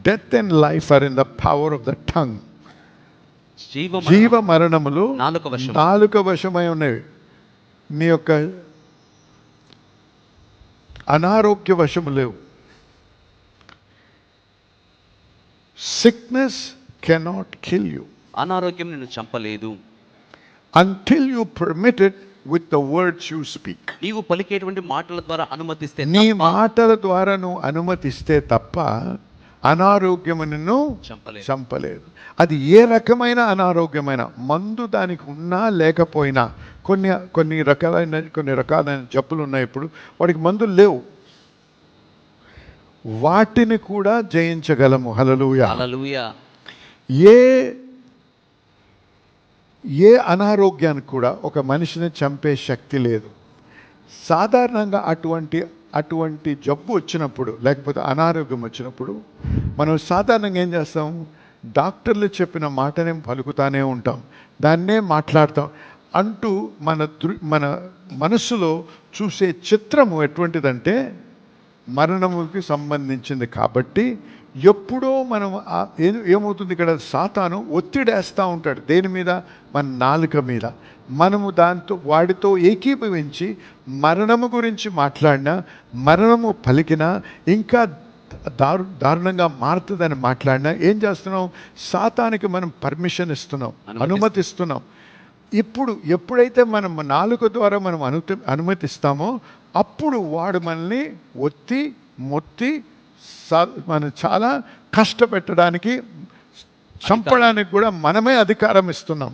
Death and life are in the power of the tongue. జీవ జీవ మరణములు నాలుక వశమై ఉన్నవి. నీ యొక్క అనారోగ్య వశము లేవు. Sickness cannot kill you. అనారోగ్యం నిన్ను చంపలేదు until you permit it with the words you speak. నీవు పలికేటువంటి మాటల ద్వారా అనుమతిస్తే, నీ మాటల ద్వారా నువ్వు అనుమతిస్తే తప్ప అనారోగ్యము నిన్ను చంపలేదు. అది ఏ రకమైన అనారోగ్యమైన, మందు దానికి ఉన్నా లేకపోయినా, కొన్ని రకాలైన జబ్బులు ఉన్నాయి. ఇప్పుడు వాడికి మందులు లేవు, వాటిని కూడా జయించగలము. హల్లెలూయా. హల్లెలూయా. ఏ అనారోగ్యానికి కూడా ఒక మనిషిని చంపే శక్తి లేదు. సాధారణంగా అటువంటి జబ్బు వచ్చినప్పుడు, లేకపోతే అనారోగ్యం వచ్చినప్పుడు మనం సాధారణంగా ఏం చేస్తాం? డాక్టర్లు చెప్పిన మాటనే పలుకుతానే ఉంటాం, దాన్నే మాట్లాడతాం అంటూ మన మనసులో చూసే చిత్రము ఎటువంటిదంటే మరణముకి సంబంధించింది. కాబట్టి ఎప్పుడో మనం ఏమవుతుంది, ఇక్కడ సాతాను ఒత్తిడేస్తూ ఉంటాడు. దేని మీద? మన నాలుక మీద. మనము వాడితో ఏకీభవించి మరణము గురించి మాట్లాడినా, మరణము పలికినా, ఇంకా దారుణంగా మారుతుందని మాట్లాడినా ఏం చేస్తున్నాం? సాతానికి మనం పర్మిషన్ ఇస్తున్నాం, అనుమతిస్తున్నాం. ఎప్పుడైతే మనం నాలుక ద్వారా మనం అనుమతిస్తామో అప్పుడు వాడు మనల్ని మొత్తి మనం చాలా కష్టపెట్టడానికి, చంపడానికి కూడా మనమే అధికారం ఇస్తున్నాం.